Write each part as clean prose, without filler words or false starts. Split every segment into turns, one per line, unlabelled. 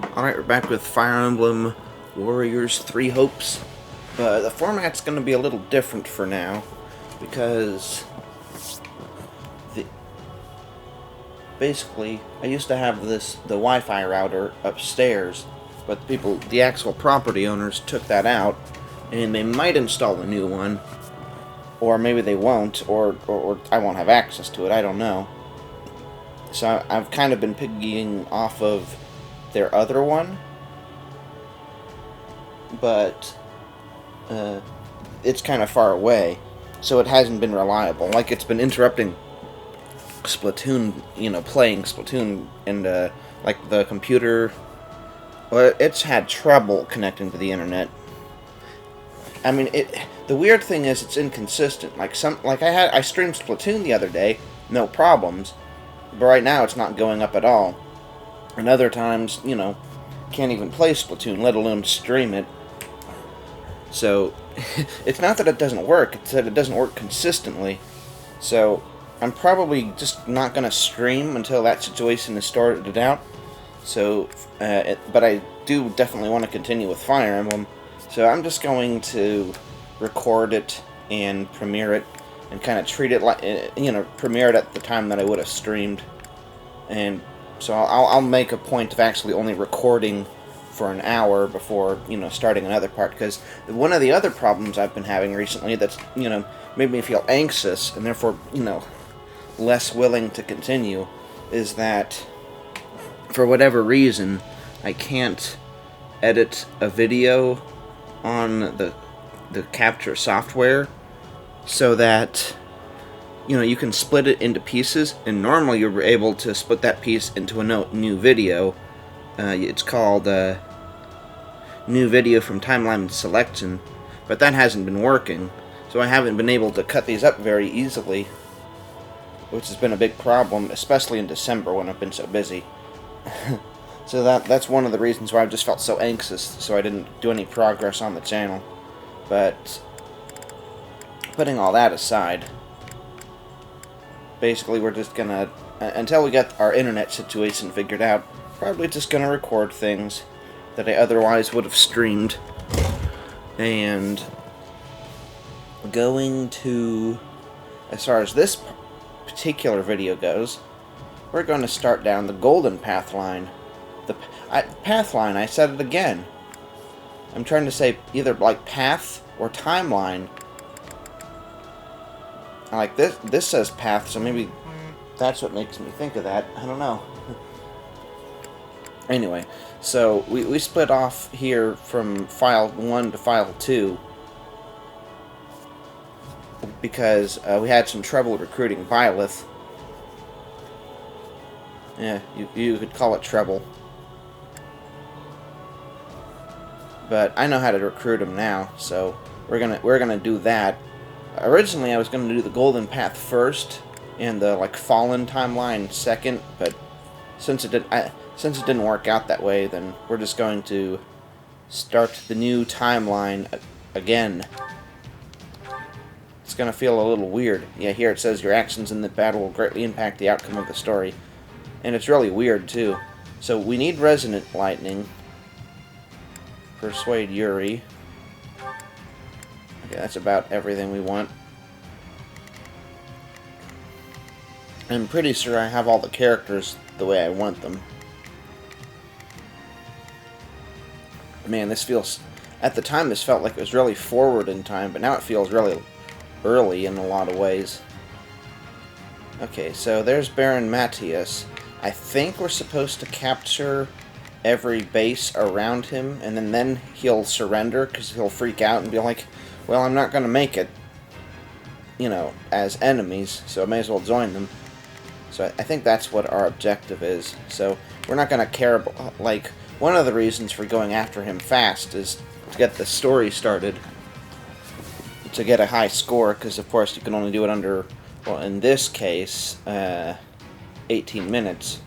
Alright, we're back with Fire Emblem Warriors 3 Hopes. The format's going to be a little different for now, because basically, I used to have the Wi-Fi router upstairs, but the actual property owners took that out, and they might install a new one, or maybe they won't, or I won't have access to it, I don't know. So I've kind of been piggying off of their other one, but it's kind of far away, so it hasn't been reliable. Like, it's been interrupting Splatoon, playing Splatoon, and like the computer, well, it's had trouble connecting to the internet. I mean, the weird thing is it's inconsistent. I streamed Splatoon the other day, no problems, but right now it's not going up at all. And other times, can't even play Splatoon, let alone stream it. So, it's not that it doesn't work, it's that it doesn't work consistently. So, I'm probably just not going to stream until that situation is sorted out. So, but I do definitely want to continue with Fire Emblem. So I'm just going to record it and premiere it, and kind of treat it like, premiere it at the time that I would have streamed. And so I'll make a point of actually only recording for an hour before, starting another part, because one of the other problems I've been having recently that's, made me feel anxious, and therefore, less willing to continue, is that, for whatever reason, I can't edit a video on the capture software so that you can split it into pieces, and normally you're able to split that piece into a new video. It's called New Video from Timeline Selection, but that hasn't been working, so I haven't been able to cut these up very easily, which has been a big problem, especially in December when I've been so busy. So that's one of the reasons why I've just felt so anxious, so I didn't do any progress on the channel. But putting all that aside, basically we're just gonna, until we get our internet situation figured out, probably just gonna record things that I otherwise would have streamed. And going to, as far as this particular video goes, we're going to start down the golden path line. Path line, I said it again. I'm trying to say either like path or timeline. Like this says path, so maybe that's what makes me think of that. I don't know. Anyway, so we split off here from file 1 to file 2 because we had some trouble recruiting Byleth. Yeah, you could call it trouble. But I know how to recruit him now, so we're gonna do that. Originally, I was gonna do the golden path first and the fallen timeline second, but since it didn't work out that way, then we're just going to start the new timeline again. It's gonna feel a little weird. Yeah, here it says your actions in the battle will greatly impact the outcome of the story, and it's really weird too. So we need Resonant Lightning. Persuade Yuri. Okay, that's about everything we want. I'm pretty sure I have all the characters the way I want them. Man, this feels... At the time, this felt like it was really forward in time, but now it feels really early in a lot of ways. Okay, so there's Baron Matthias. I think we're supposed to capture every base around him, and then he'll surrender, because he'll freak out and be like, well, I'm not going to make it, as enemies, so I may as well join them. So I think that's what our objective is. So we're not going to care about, one of the reasons for going after him fast is to get the story started, to get a high score, because of course you can only do it under, well, in this case, 18 minutes.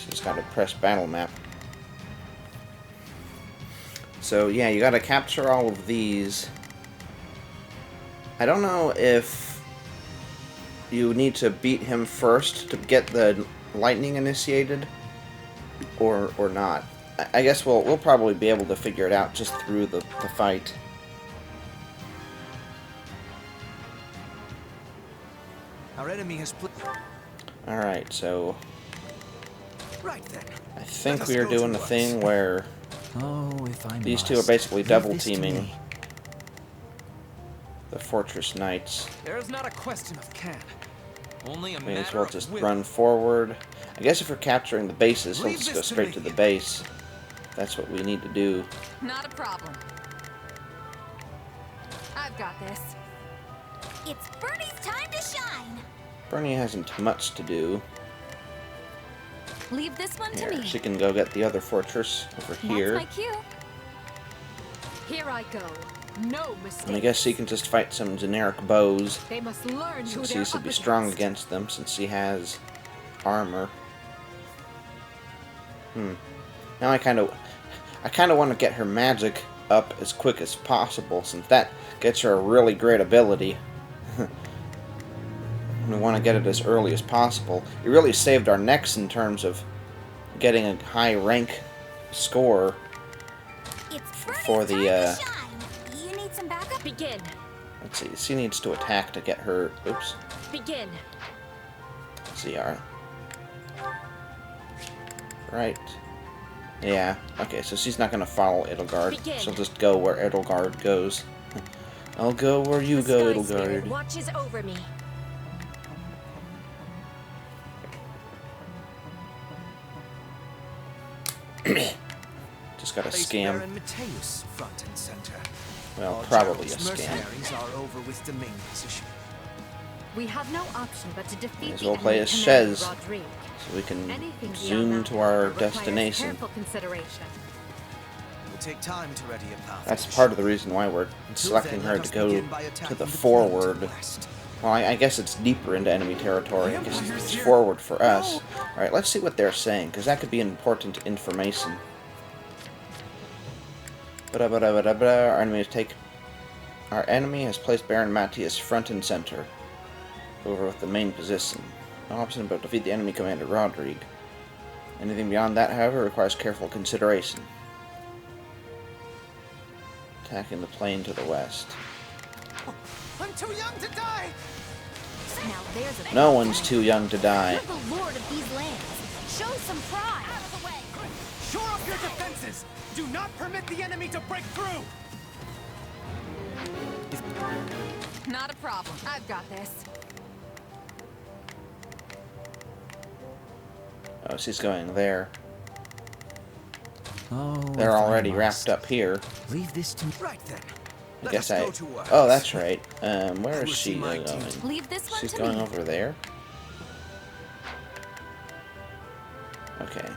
Just gotta press battle map. So yeah, you gotta capture all of these. I don't know if you need to beat him first to get the lightning initiated, or not. I guess we'll probably be able to figure it out just through the fight.
Our enemy has
Alright, so
right then.
I think we are doing the thing where these two are basically double teaming the Fortress Knights.
There is not a question of can. Only a
May as
matter
well
of
just
will.
run forward. I guess if we're capturing the bases, he'll
Leave
just
this
go
to
straight
me.
to the base. That's what we need to do.
Not a problem. I've got this.
It's Bernie's time to shine.
Bernie hasn't much to do.
Leave this one to
Here,
me.
she can go get the other fortress over here.
That's my cue. Here I go. No mistakes.
And I guess she can just fight some generic bows,
They must learn who
since
they're
she should
up
be strong
against.
against them, since she has armor. Now I kind of want to get her magic up as quick as possible, since that gets her a really great ability. We want to get it as early as possible. It really saved our necks in terms of getting a high rank score
It's
for
Bernie's
the,
time to shine. You need some backup?
Begin.
let's see, she needs to attack to get her, oops,
Begin.
CR. Right. Yeah, okay, so she's not going to follow Edelgard.
Begin.
She'll just go where Edelgard goes. I'll go where you
The
go,
Sky Spirit
Edelgard.
watches over me.
Just got a
Place
scam.
Baron Mateus front and center.
Well,
While
probably a
Gerald's
scam.
mercenaries are over with the main position.
We have no option but to defeat
May as
the
well play
enemy
as
commander,
Shez,
Rodrigue.
so we can
Anything beyond
zoom
that,
to our
however, requires
destination.
Careful consideration.
It will take time to ready a path.
That's part of the reason why we're selecting her to go to the forward. Well, I guess it's deeper into enemy territory. I guess it's forward for us. Alright, let's see what they're saying, because that could be important information. Our enemy has placed Baron Matthias front and center, over with the main position. No option but defeat the enemy commander, Rodrigue. Anything beyond that, however, requires careful consideration. Attacking the plain to the west.
I'm too young to die!
Now there's a
No one's too young to die.
You're the lord of these lands. Show some pride. Out of the way.
Shore up your defenses! Do not permit the enemy to break through!
Not a problem. I've got this.
Oh, she's going there.
Oh,
They're
if I
already
must.
wrapped up here.
Leave this to me.
Right then.
I
Let
guess
us
I...
go to work.
Oh, that's right. Where
I
is
will
she
see my
going?
team.
Leave this one
She's
to
going
me.
over there. Okay.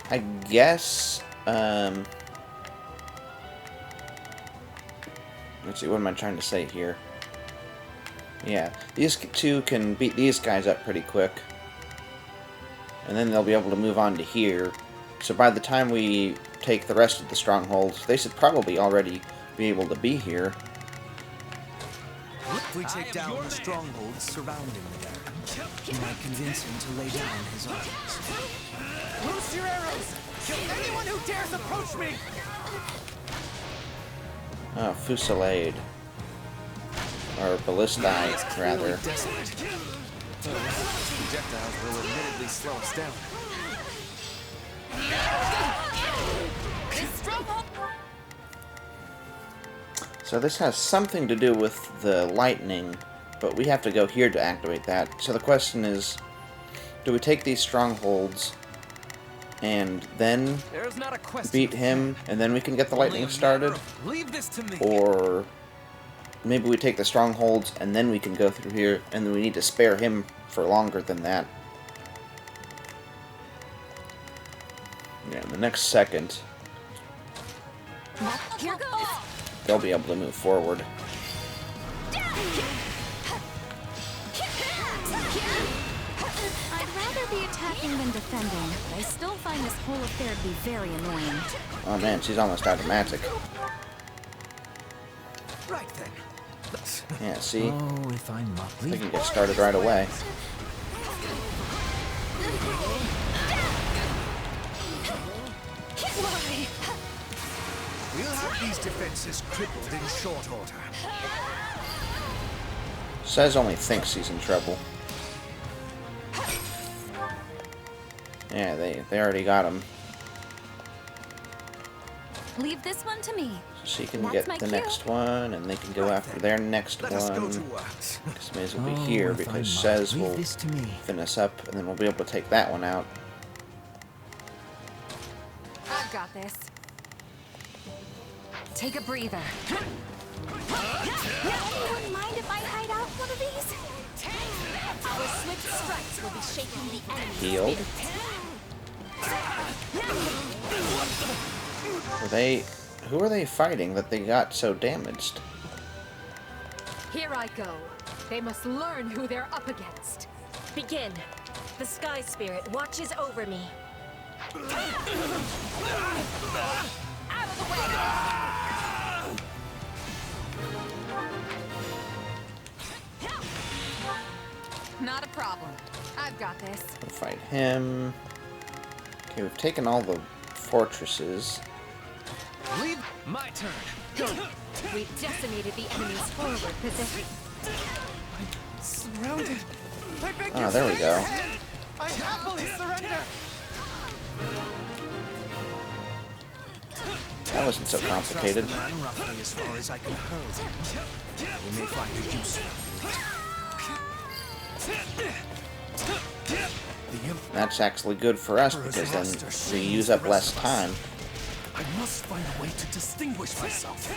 I guess, let's see, what am I trying to say here? Yeah, these two can beat these guys up pretty quick. And then they'll be able to move on to here. So by the time we take the rest of the strongholds, they should probably already be able to be here.
If we take down the strongholds surrounding the Baron, we might convince him to lay down his arms. Loose your arrows! Kill anyone who dares approach me!
Oh, fusillade. Or ballistite, rather.
Desolate. Those projectiles will admittedly slow us down.
This stronghold.
So this has something to do with the lightning, but we have to go here to activate that. So the question is, do we take these strongholds and then
There's not a question.
beat him, and then we can get the lightning started?
Leave this to me.
Or maybe we take the strongholds and then we can go through here, and then we need to spare him for longer than that. Yeah, in the next second,
Here goes.
they'll be able to move forward.
I'd rather be attacking than defending, but I still find this whole affair to be very annoying.
Oh man, she's almost out of magic.
Right then.
Yeah, see?
Oh, if I'm not
We can get started right away.
We'll have these defenses crippled in short order.
Says only thinks he's in trouble. Yeah, they already got him.
Leave this one to me.
She can
That's
get
my
the
cue.
next one, and they can go after their next
Let us go
one.
to work.
This may as well be
Oh,
here
if I
because
might,
Says
leave
will
this to me.
finish up, and then we'll be able to take that one out.
I've got this. Take a breather. Anyone mind if I hide out one of these? Our swift strikes will be shaking the enemy.
Healed. Who are they fighting that they got so damaged?
Here I go. They must learn who they're up against.
Begin. The Sky Spirit watches over me.
Out of the way! Not a problem. I've got this.
We'll fight him. Okay, we've taken all the fortresses.
Leave my turn. Go.
We've decimated the enemy's forward position.
Surrounded. I beg
Oh,
your
there we
stay
go.
ahead. I happily surrender.
That wasn't so complicated.
Trust the man roughly as far as I can hurl him. We may find it useful. The Emblem.
That's actually good for us because then we use up less time.
I must find a way to distinguish myself.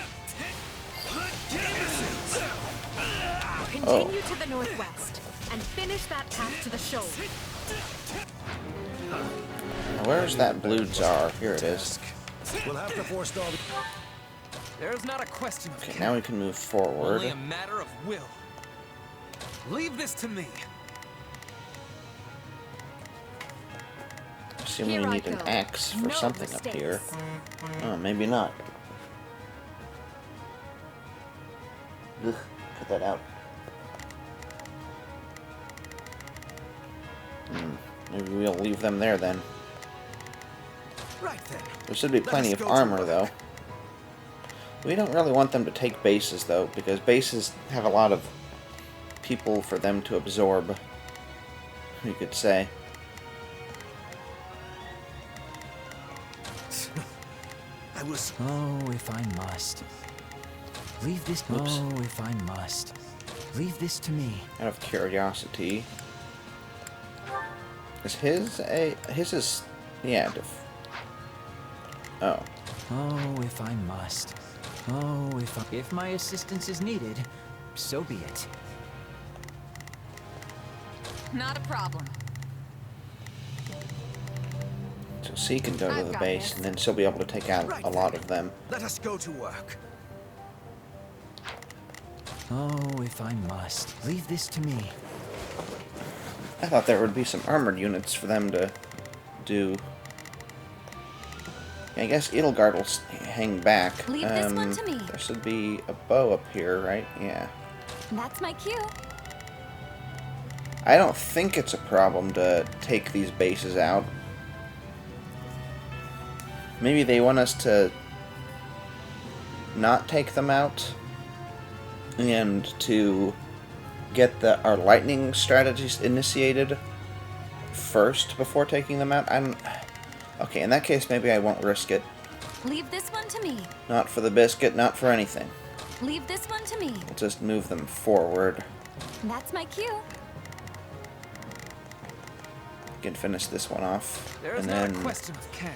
Continue to the northwest and finish that path to the shoulder.
Now, where's that blue jar? Here it is.
We'll have to forestall. There's not a question of
Okay, now we can move forward.
only a matter of will. Leave this to me.
Assume we
Here I
need an
go.
axe for
No
something up here.
mistakes.
Oh, maybe not. Ugh, cut that out. Maybe we'll leave them there then.
Right then.
There should be plenty of
Let us go to
armor
work.
though. We don't really want them to take bases though, because bases have a lot of people for them to absorb, you could say.
I was. Oh, if I must. Leave this.
Oops.
Oh, if I must. Leave this to me.
Out of curiosity. Is his is, yeah, oh.
Oh, if I must. Oh, if my assistance is needed, so be it.
Not a problem.
So C can go to
I've
the
got
base,
this.
and then she'll be able to take out
Right
a lot of them.
Let us go to work. Oh, if I must. Leave this to me.
I thought there would be some armored units for them to do. I guess Edelgard will hang back.
Leave this one to me.
There should be a bow up here, right? Yeah.
That's my cue.
I don't think it's a problem to take these bases out. Maybe they want us to not take them out and to get our lightning strategies initiated first before taking them out. Okay, in that case, maybe I won't risk it.
Leave this one to me.
Not for the biscuit, not for anything.
Leave this one to me.
We'll just move them forward.
That's my cue.
We can finish this one off,
There's
and
not
then
a question of can.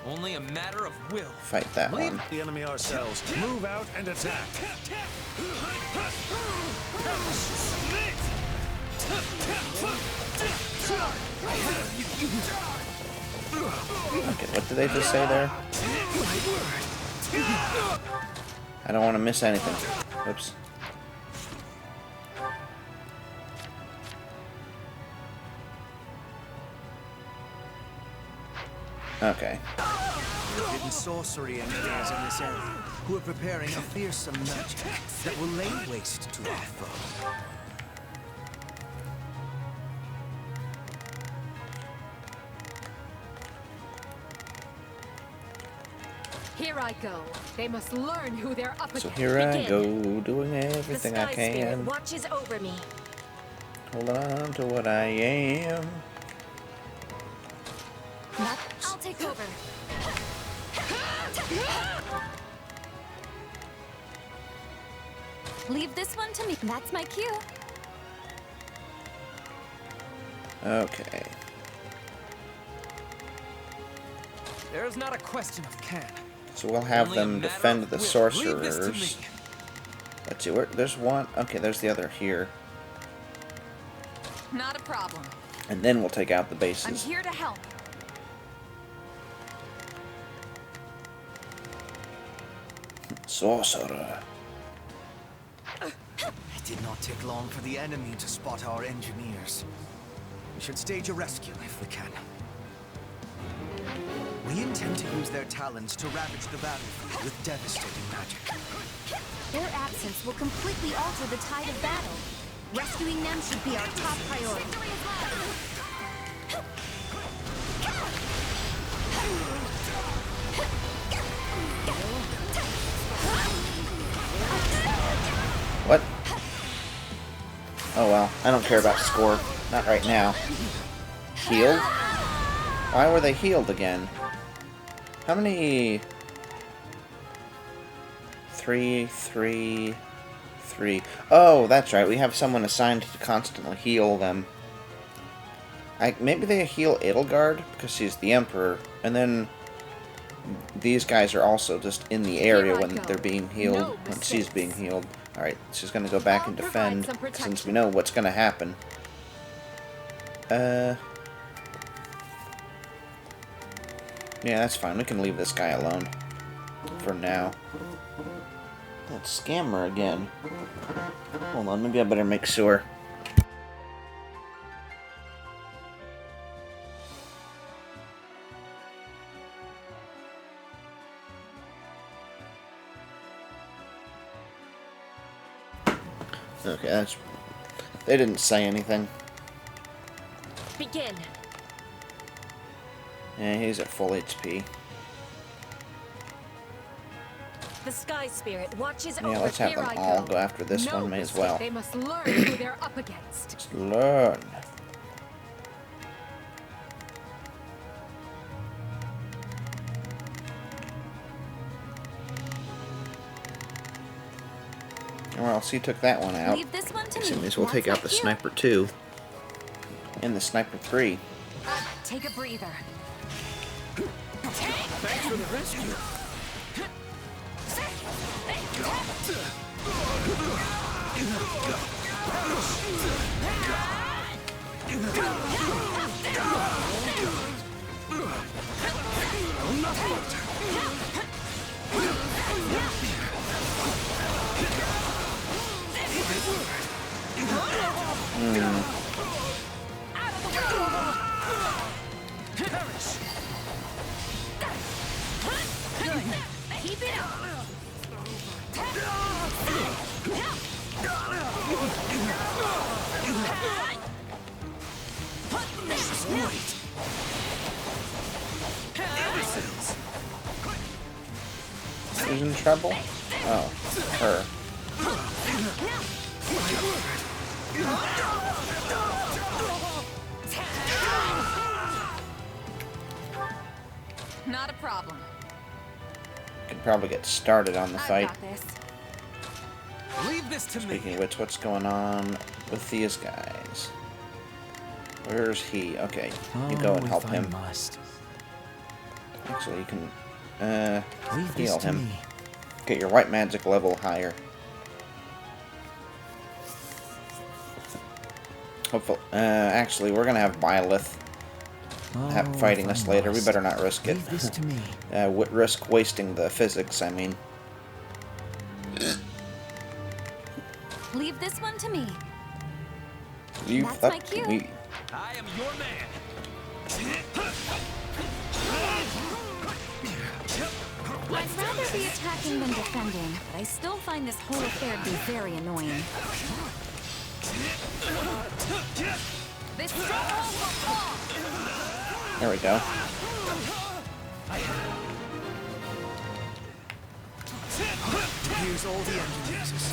Only a matter of will.
fight that
Leave
one.
The enemy ourselves. Move out and attack.
Okay, what did they just say there? I don't want to miss anything. Oops. Okay.
forbidden sorcery engineers in this area who are preparing a fearsome magic that will lay waste to our foe.
Here I go. They must learn who they're up
So
against.
here I
Begin.
go, doing everything
The
I
Sky Spirit
can.
watches over me.
Hold on to what I am.
I'll take over. Leave this one to me. That's my cue.
Okay.
There's not a question of can.
So we'll have
Only a
them
matter
defend
of
the
will. Leave this to
sorcerers.
me.
Let's see, where there's one. Okay, there's the other here.
Not a problem.
And then we'll take out the
I'm
bases.
here to help.
Sorcerer.
It did not take long for the enemy to spot our engineers. We should stage a rescue if we can. We intend to use their talents to ravage the battlefield with devastating magic.
Their absence will completely alter the tide of battle. Rescuing them should be our top priority.
What? Oh well, I don't care about score. Not right now. Healed? Why were they healed again? How many... 3, 3, 3... Oh, that's right, we have someone assigned to constantly heal them. Maybe they heal Edelgard, because she's the Emperor, and then... These guys are also just in the area when they're being healed, when she's being healed. Alright, she's gonna go back and defend, since we know what's gonna happen. Yeah, that's fine. We can leave this guy alone. For now. That scammer again. Hold on, maybe I better make sure. Okay, that's... They didn't say anything.
Begin.
Yeah, he's at full HP.
The Sky Spirit watches over.
Yeah, let's have
Here
them
I
all
go.
go after this
No
one, may as
mistake.
well.
They must learn who they're up against.
Let's learn. Well, he took that one out.
Leave this one to
As soon
me.
as we'll take
That's
out the
my cue.
Sniper 2. And the Sniper 3.
Take a breather.
Thanks for the rescue.
Keep it up.
Who's in trouble? Oh, her.
Not a problem.
Could probably get started on the
I
fight.
got this.
Leave this to me.
Speaking of which, what's going on with these guys? Where's he? Okay, you go and help him.
Must.
Actually, you can
Leave
heal
this to
him.
me.
Get your white magic level higher. Hopefully, actually, we're gonna have Byleth fighting us later. We better not risk it.
Leave this to me.
Risk wasting the physics, I mean.
Leave this one to me.
Leave
That's
that
my
to
cue.
me.
I am your man.
I'd rather be attacking than defending, but I still find this whole affair to be very annoying.
This stronghold will fall!
There we go.
Here's all the engine uses.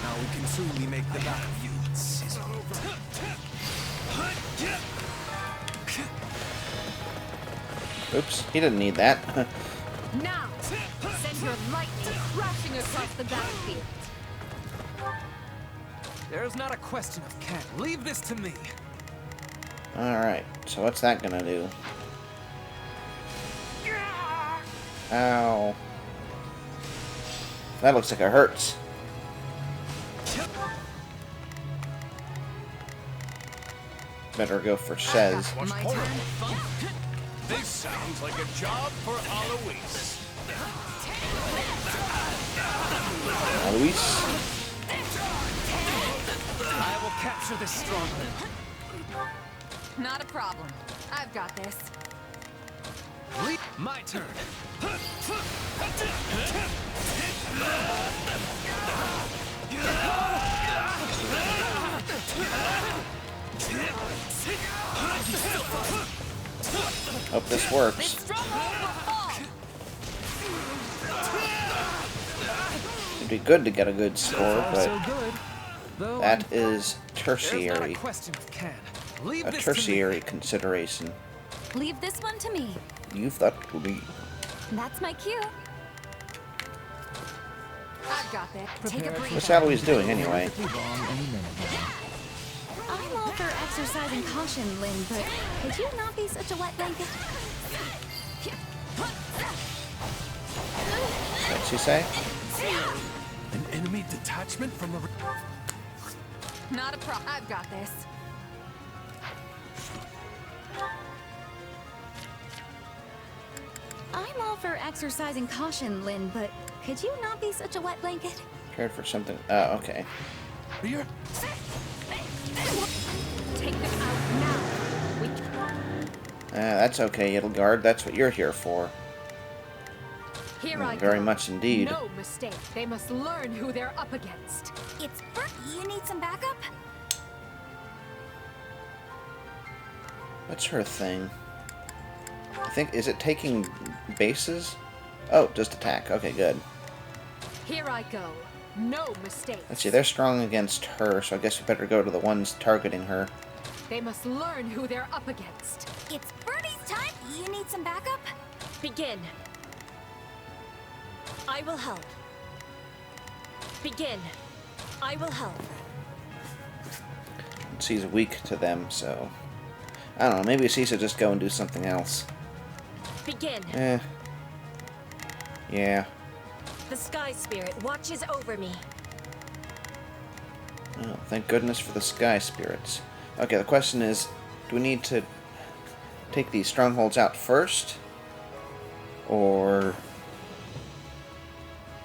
Now we can truly make the battlefield sizzle.
Oops, he didn't need that.
Now, send your lightning crashing across the battlefield.
There's not a question of can. Leave this to me.
Alright, so what's that gonna do? Ow. That looks like it hurts. Better go for Shez.
My turn.
This sounds like a job for Alois.
Luis.
I will capture this stronghold.
Not a problem. I've got this.
My turn.
Hope this works.
Stronghold will fall!
It'd be good to get a good score,
So
but
good. Though
that is
there's not a
tertiary.
question of can. Leave
A
this to me.
tertiary consideration.
Leave this one to me.
You've thought to be.
That's my cue.
I've got this.
Take a breather.
What's Alois doing anyway?
I'm all for exercising caution, Lynn, but could you not be such a wet blanket?
What'd she say?
An enemy detachment from the...
Not a problem. I've got this.
I'm all for exercising caution, Lynn, but could you not be such a wet blanket?
Prepared for something. Oh, okay.
Here.
Take them out now.
That's okay, Edelgard. That's what you're here for.
Here I
Very
go.
much indeed.
No mistake. They must learn who they're up against.
It's Bert. You need some backup?
What's her thing? I think, is it taking bases? Oh, just attack. Okay, good.
Here I go. No mistake.
Let's see, they're strong against her, so I guess we better go to the ones targeting her.
They must learn who they're up against.
It's Bertie's time. You need some backup?
Begin. I will help. Begin. I will help.
She's weak to them, so... I don't know, maybe she should just go and do something else.
Begin.
Yeah.
The Sky Spirit watches over me.
Oh, thank goodness for the sky spirits. Okay, the question is, do we need to take these strongholds out first? Or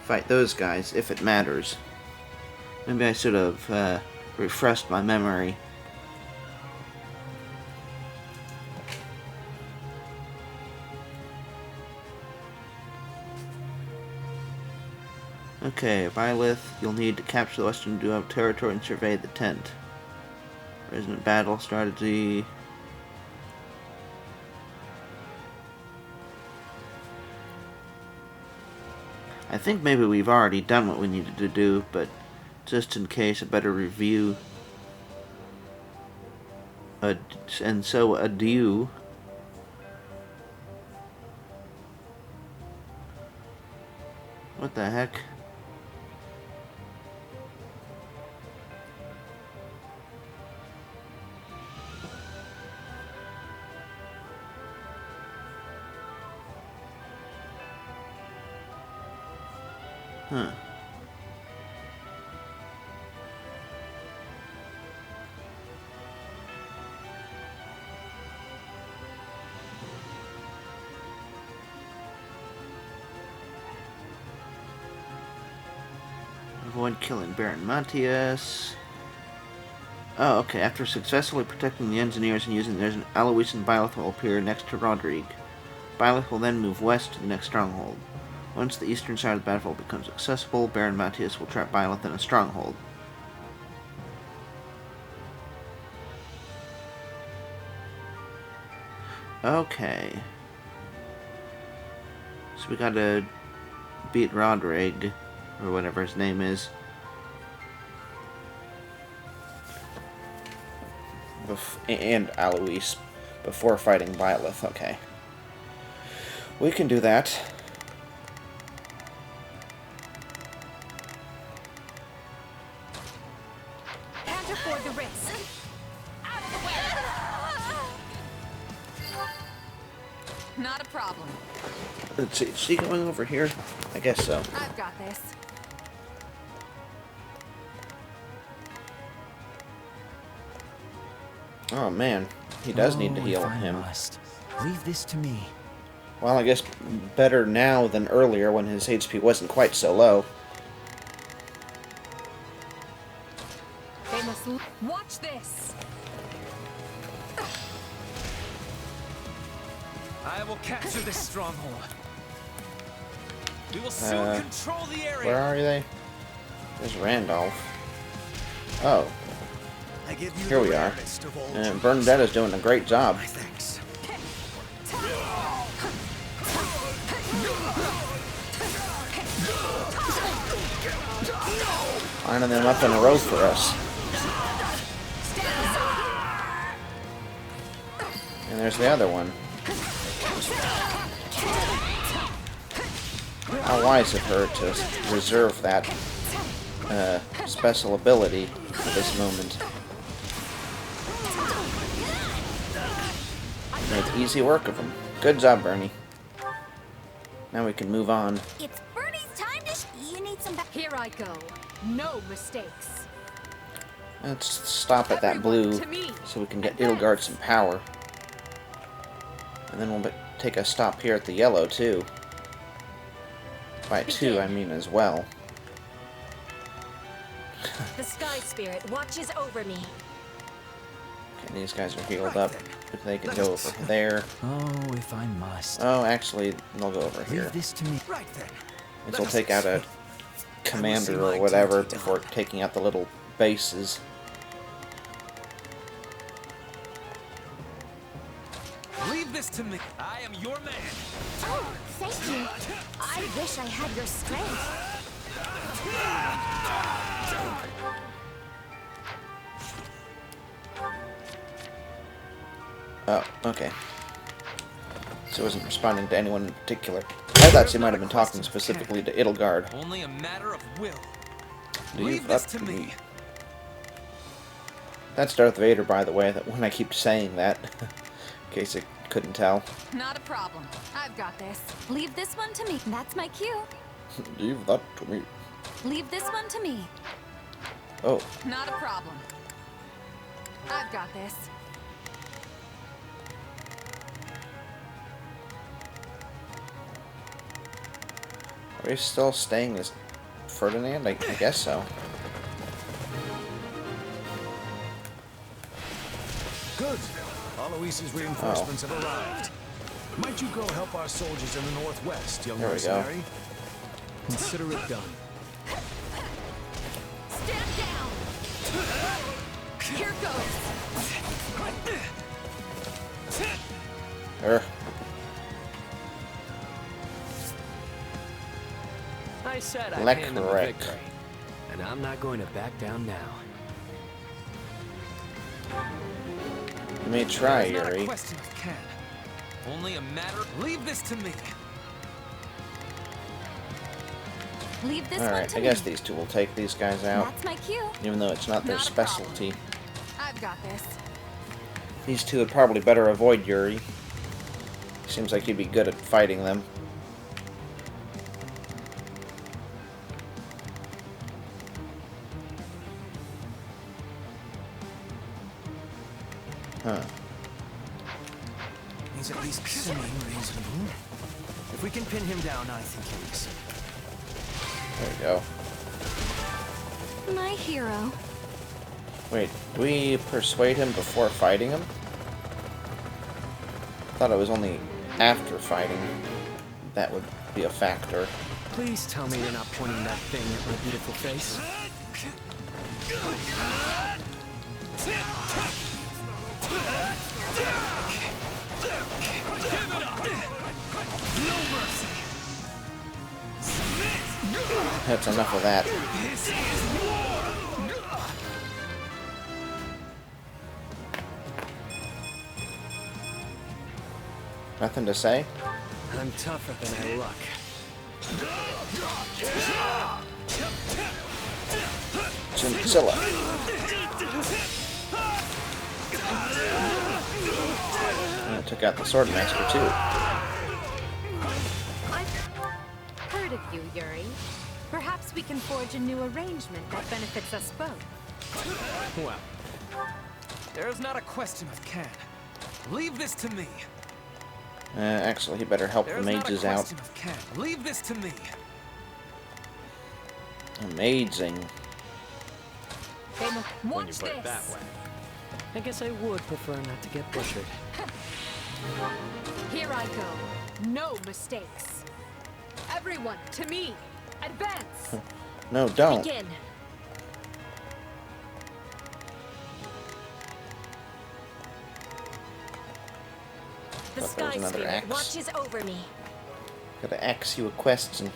fight those guys, if it matters? Maybe I should have refreshed my memory. Okay, Byleth, you'll need to capture the western Duo territory and survey the tent. Resonant battle strategy. I think maybe we've already done what we needed to do, but just in case, I better review. And so, adieu. What the heck? Huh. Avoid killing Baron Matthias. Oh, okay. After successfully protecting the engineers and using theirs, Alois and Byleth will appear next to Rodrigue. Byleth will then move west to the next stronghold. Once the eastern side of the battlefield becomes accessible, Baron Matthias will trap Byleth in a stronghold. Okay. So we gotta beat Rodrig, or whatever his name is. And Alois before fighting Byleth. Okay. We can do that.
Can't afford the risk. Out of the way.
Not a problem.
Let's see, is she going over here? I guess so.
I've got this.
Oh man, he does need to heal
if I
him.
must. Leave this to me.
Well, I guess better now than earlier when his HP wasn't quite so low.
They must watch this.
I will capture this stronghold. We will soon control the area.
Where are they? There's Randolph. Oh,
I give you
here
the
we are.
rarest of all
And
jewels.
Bernadetta's doing a great job.
My thanks.
Lining them up in a row for us. And there's the other one. How wise of her to reserve that special ability for this moment. Made easy work of them. Good job, Bernie. Now we can move on.
It's Bernie's time to. You need some.
Here I go. No mistakes.
Let's stop at that blue
To me.
so we can get Ilgard some power. And then we'll take a stop here at the yellow, too. By two, I mean as well.
The Sky Spirit watches over me.
Okay, these guys are healed up. If they can go over there.
Oh, if I must.
Oh, actually, they'll go over here.
Leave this to me. Right then.
And we'll take out a commander or whatever before taking out the little bases.
Leave this to me. I am your man.
Oh, thank you. I wish I had your strength.
Oh, okay. She wasn't responding to anyone in particular. I thought she might have been talking specifically to Edelgard.
Only a matter of will.
Leave
Leave this
up
to me.
That's Darth Vader, by the way, that when I keep saying that, in case you couldn't tell.
Not a problem. I've got this.
Leave this one to me. That's my cue.
Leave that to me.
Leave this one to me.
Oh,
Not a problem. I've got this.
are we still staying as Ferdinand? I guess so.
Good. Alois's reinforcements have arrived. Might you go help our soldiers in the northwest, young
There we go.
mercenary? Consider it done.
Stand down. Here goes.
I said I'd
Lek
hand them a
Rek.
victory, and I'm not going to back down now.
You may try,
It's not a
Yuri.
question of can. Only a matter. Leave this to me.
Leave this one
Alright,
to
I
me.
guess these two will take these guys out,
That's my cue.
even though it's not their
Not a problem.
specialty.
I've got this.
These two would probably better avoid Yuri. Seems like he'd be good at fighting them. Huh.
He's at least semi-reasonable. If we can pin him down, I think he's...
There we go.
My hero.
Wait, do we persuade him before fighting him? Thought it was only after fighting that would be a factor.
Please tell me you're not pointing that thing at my beautiful face.
That's enough of that. Nothing to say?
I'm tougher than I look.
Chinchilla. And I took out the Swordmaster too.
I've heard of you, Yuri. Perhaps we can forge a new arrangement that benefits us both.
Well, there's not a question of can. Leave this to me.
Actually, he better help the mages out.
There's not a question of can. Leave this to me.
Amazing.
When you put it that way. I guess I would prefer not to get butchered.
Here I go. No mistakes. Everyone, to me. Advance.
No, don't.
Begin. The
Thought there was
Sky
another
Spirit
axe.
watches over me.
Gotta axe you a question.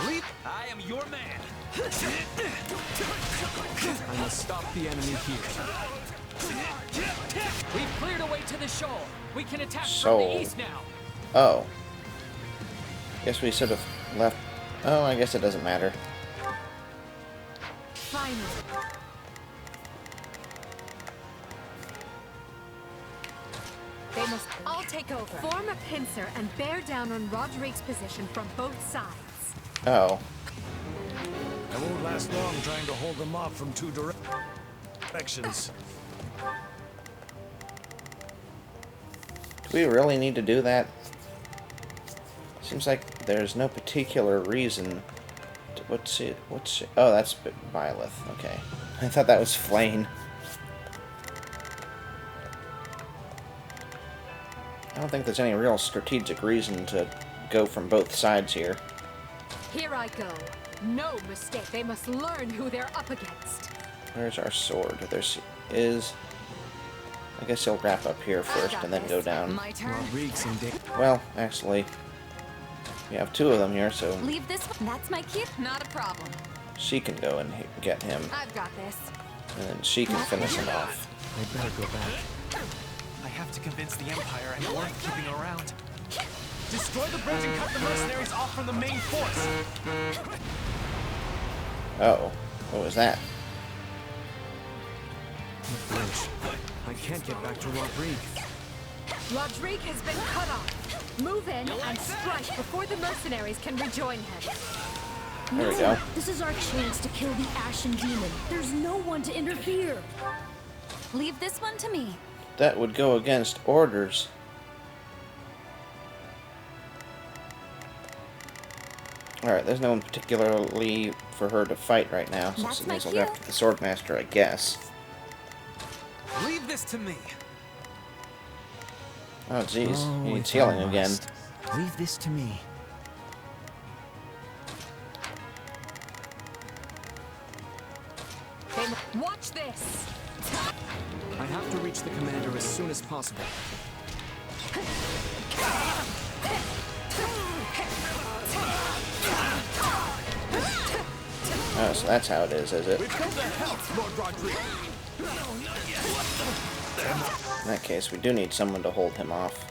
Leave. I am your man.
I must stop the enemy here.
We've cleared a way to the shoal. We can attack from
Shoal.
the east now.
Oh. Guess we should have left. Oh, I guess it doesn't matter.
Finally.
They must all take over. Form a pincer and bear down on Roderick's position from both sides.
Oh.
I won't last long trying to hold them off from two directions.
Do we really need to do that? Seems like there's no particular reason. What's it? Oh, that's Byleth. Okay. I thought that was Flane. I don't think there's any real strategic reason to go from both sides here.
Here I go. No mistake. They must learn who they're up against.
Where's our sword? There she is. I guess he'll wrap up here first and then go down.
My turn.
Rodriguez in danger.
Well, actually, we have two of them here, so
Leave this one. That's my kid.
Not a problem.
she can go and get him,
I've got this.
and then she can finish him off.
I better go back.
I have to convince the Empire I'm worth keeping around. Destroy the bridge and cut the mercenaries off from the main force.
Uh-oh. What was that?
Bridge. I can't get back to Rodriguez.
Roderick has been cut off. Move in and strike before the mercenaries can rejoin him.
There we go.
This is our chance to kill the Ashen Demon. There's no one to interfere. Leave this one to me.
That would go against orders. Alright, there's no one particularly for her to fight right now, since
That's
it
my
means I'll
cue.
go after the Swordmaster, I guess.
Leave this to me.
Oh, jeez. He needs
if
healing
I
again.
must. Leave this to me.
Watch this.
I have to reach the commander as soon as possible.
Oh, so that's how it is it?
We've come to help, Lord Rodriguez.
In that case, we do need someone to hold him off.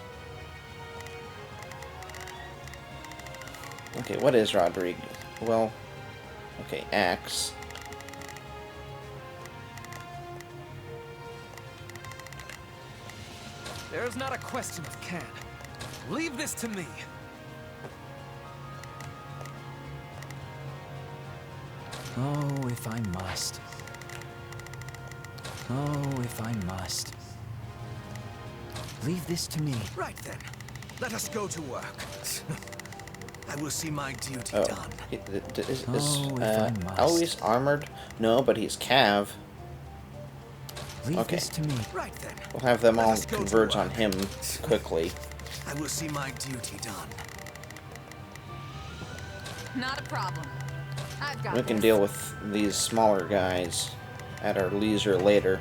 Okay, what is Rodrigue? Well, okay, axe.
There's not a question of can. Leave this to me.
Oh, if I must. Oh, if I must. Leave this to me.
Right then. Let us go to work. I will see my duty
Oh,
done.
is
Oh, if I must.
always armored? No, but he's Cav.
Leave
Okay.
this to me. Right then.
We'll have them
Let
all
us go to
converge on
work.
him quickly.
I will see my duty done.
Not a problem. I've got
We can
this.
deal with these smaller guys at our leisure later.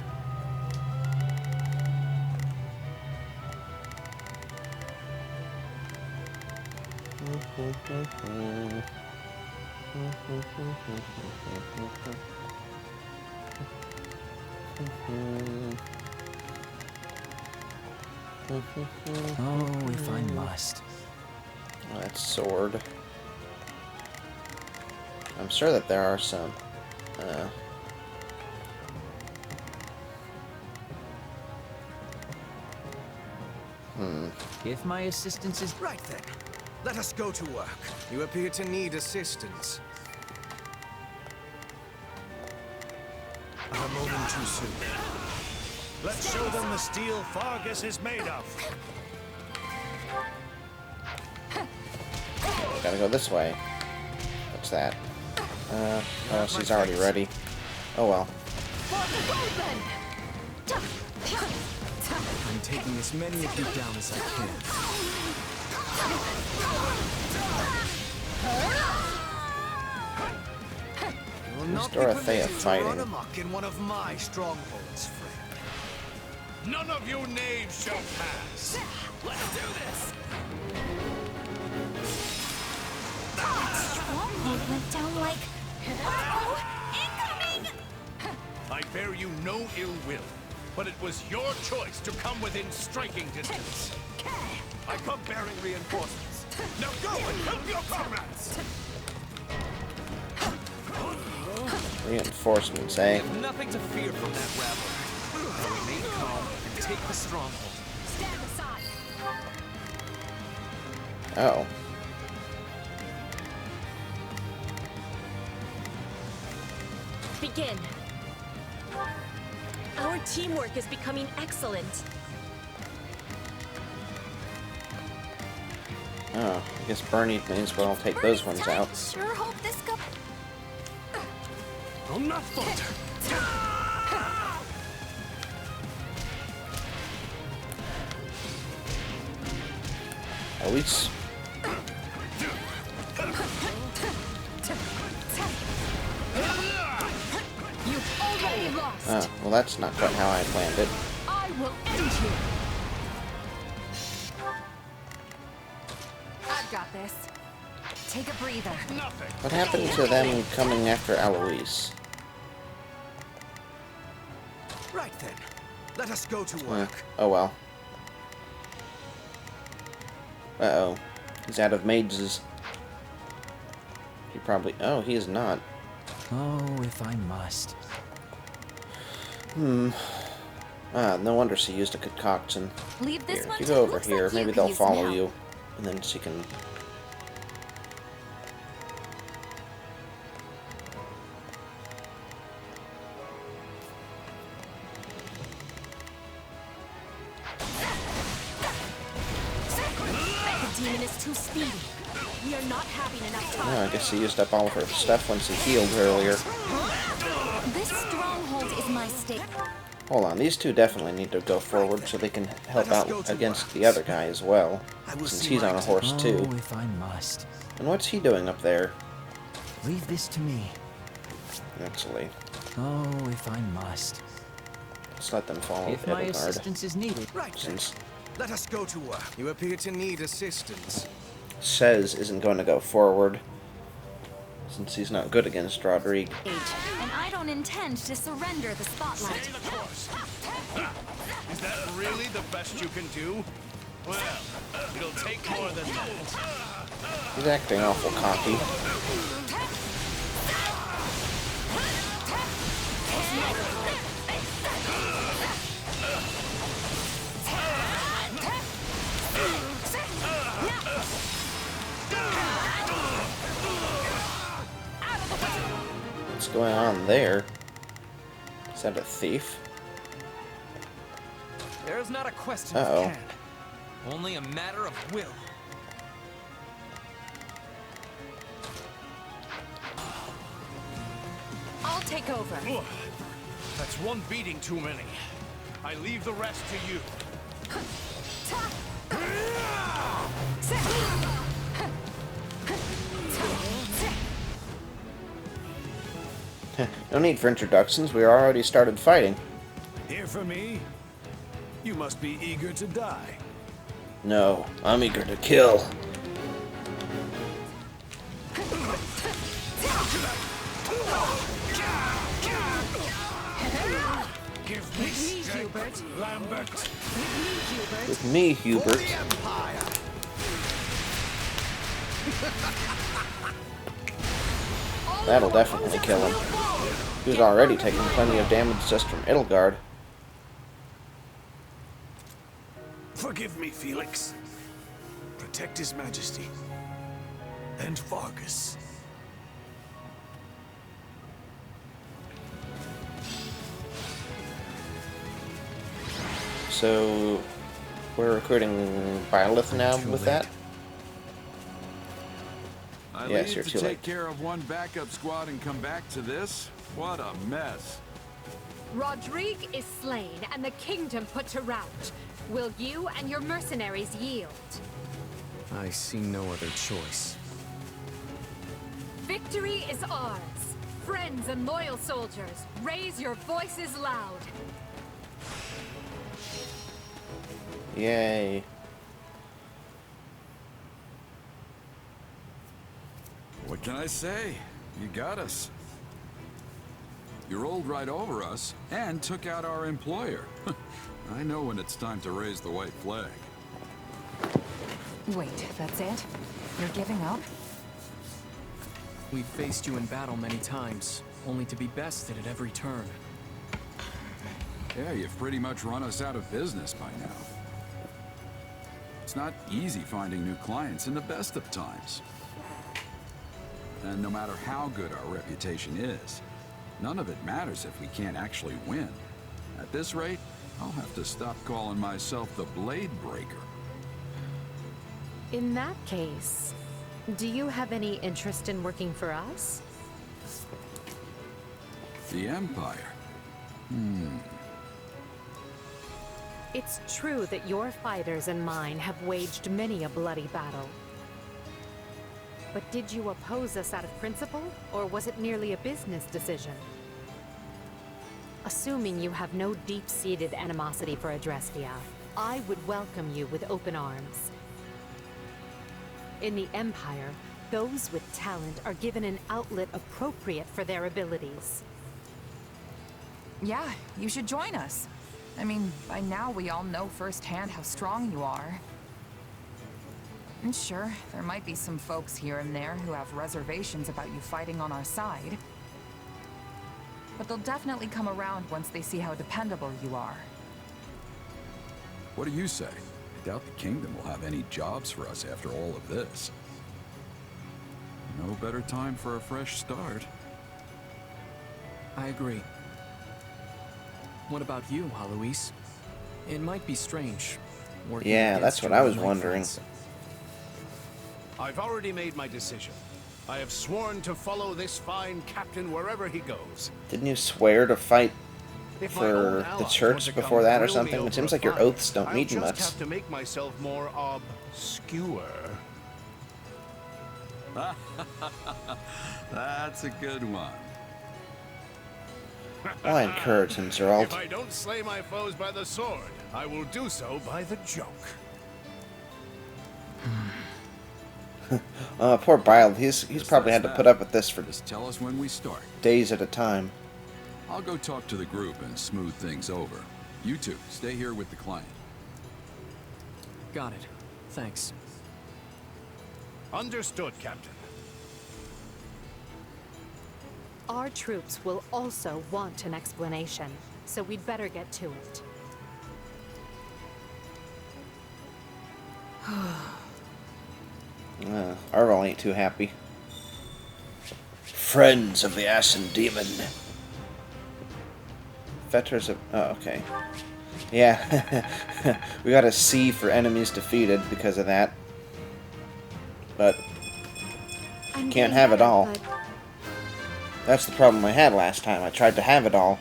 Oh, if I must.
That sword. I'm sure that there are some.
If my assistance is... Right then. Let us go to work. You appear to need assistance.
A moment too soon. Let's show them the steel Fargus is made of.
Gotta go this way. What's that? Oh, she's already ready. Oh well.
I'm taking as many of you down as I can. You will not be
Dorothea
permitted to run
fighting.
amok in one of my strongholds, friend.
None of you knaves shall pass.
Let's do this!
Stronghold went down like... Uh-oh! Incoming!
I bear you no ill will, but it was your choice to come within striking distance. I come bearing reinforcements. Now go and help your comrades!
Reinforcements, eh?
Nothing to fear from that rabble. Now remain calm and take the stronghold.
Stand aside.
Oh.
Begin. Our teamwork is becoming excellent.
Oh, I guess Bernie may as well take those ones out.
Sure hope this go...
I'll not falter.
At least.
You've already lost.
Well, that's not quite how I planned it.
I will end you. I've got this. Take a breather.
Nothing.
What happened to them coming after Eloise?
Right then. Let us go to work.
Oh well. Uh-oh. He's out of mages. He probably... Oh, he is not.
Oh, if I must.
No wonder she used a concoction.
Leave this
Here,
one
you
to...
go over
looks
here.
like
Maybe
could
they'll
use
follow
some help.
you. And then she can...
The demon is too speedy. We are not having enough time.
Oh, I guess she used up all of her stuff when she healed earlier.
This stronghold is my stake.
Hold on, these two definitely need to go forward so they can help out against the other guy as well. Since he's on a horse too.
Oh, if I must.
And what's he doing up there?
Leave this to me.
Actually,
Oh, if I must.
let's let them follow
If my
Edelgard.
assistance is needed. Right.
Since
Let us go to work. You appear to need assistance.
Shez isn't going to go forward. Since he's not good against Rodrigue.
And I don't intend to surrender the spotlight.
Stay the course. Is that really the best you can do? Well, it'll take more than that.
He's acting awful cocky. What's going on there? Is that a thief?
There's not a question
Uh-oh.
of can. Only a matter of will.
I'll take over.
That's one beating too many. I leave the rest to you.
No need for introductions, we already started fighting.
Here for me? You must be eager to die.
No, I'm eager to kill.
Give me strength, Lambert.
With me, Hubert. That'll definitely kill him. He was already taking plenty of damage just from Edelgard.
Forgive me, Felix. Protect His Majesty. And Vargas.
So, we're recruiting Byleth now with that?
I
Yes,
leave
you're
to
too
take
late.
care of one backup squad and come back to this? What a mess.
Rodrigue is slain and the kingdom put to rout. Will you and your mercenaries yield?
I see no other choice.
Victory is ours. Friends and loyal soldiers, raise your voices loud.
Yay.
What can I say? You got us. You rolled right over us and took out our employer. I know when it's time to raise the white flag.
Wait, that's it? You're giving up?
We've faced you in battle many times, only to be bested at every turn.
Yeah, you've pretty much run us out of business by now. It's not easy finding new clients in the best of times. And no matter how good our reputation is, none of it matters if we can't actually win. At this rate, I'll have to stop calling myself the Blade Breaker.
In that case, do you have any interest in working for us?
The Empire.
It's true that your fighters and mine have waged many a bloody battle. But did you oppose us out of principle, or was it merely a business decision? Assuming you have no deep-seated animosity for Adrestia, I would welcome you with open arms. In the Empire, those with talent are given an outlet appropriate for their abilities.
Yeah, you should join us. I mean, by now we all know firsthand how strong you are. And sure, there might be some folks here and there who have reservations about you fighting on our side. But they'll definitely come around once they see how dependable you are.
What do you say? I doubt the kingdom will have any jobs for us after all of this. No better time for a fresh start.
I agree. What about you, Alois? It might be strange. working
Yeah,
against
that's what
your
I was
own
wondering.
friends.
I've already made my decision. I have sworn to follow this fine captain wherever he goes.
Didn't you swear to fight
If my
for
own
the
allies
church
want to
before
come
that or
grill me
something?
over
It seems
a
like your
fight,
oaths don't
I'll
mean
just
much.
have to make myself more obscure.
That's a good one.
I encourage him, Geralt.
If I don't slay my foes by the sword, I will do so by the joke.
Poor Bile. He's probably had to put up with this for
Just tell us when we start.
days at a time.
I'll go talk to the group and smooth things over. You two, stay here with the client.
Got it. Thanks.
Understood, Captain.
Our troops will also want an explanation, so we'd better get to it.
Arvel ain't too happy. Friends of the Ashen Demon. Fetters of... Oh, okay. Yeah. We got a C for enemies defeated because of that. But
I'm
can't
getting
have it
better,
all.
but
That's the problem I had last time. I tried to have it all.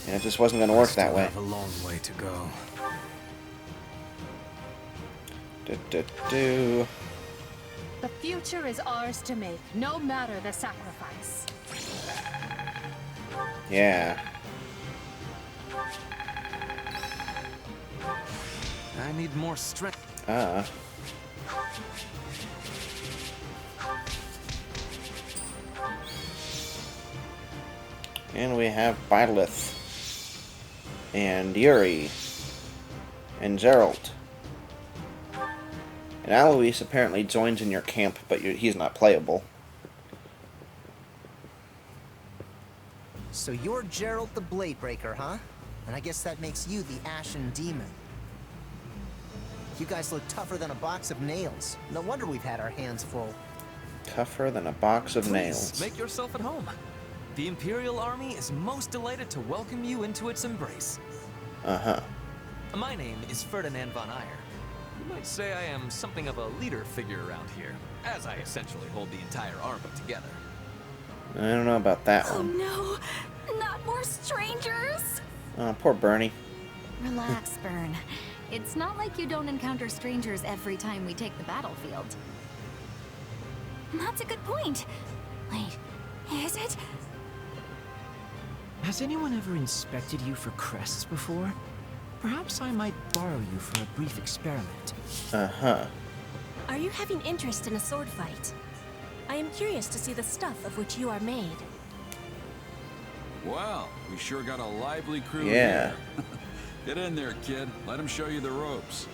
And it just wasn't going to work that way.
Have a long way to go.
The future is ours to make, no matter the sacrifice.
Yeah.
I need more strength.
And we have Byleth. And Yuri. And Geralt. And Alois apparently joins in your camp, but he's not playable.
So you're Geralt the Bladebreaker, huh? And I guess that makes you the Ashen Demon. You guys look tougher than a box of nails. No wonder we've had our hands full.
Tougher than a box of nails.
Please, make yourself at home. The Imperial Army is most delighted to welcome you into its embrace.
Uh-huh.
My name is Ferdinand von Eyre. You might say I am something of a leader figure around here, as I essentially hold the entire army together.
I don't know about that
Oh
one.
no, not more strangers!
Oh, poor Bernie.
Relax, Bern. It's not like you don't encounter strangers every time we take the battlefield. That's a good point. Wait, is it?
Has anyone ever inspected you for crests before? Perhaps I might borrow you for a brief experiment.
Uh-huh.
Are you having interest in a sword fight? I am curious to see the stuff of which you are made.
Well, we sure got a lively crew
Yeah.
here. Get in there, kid. Let him show you the ropes.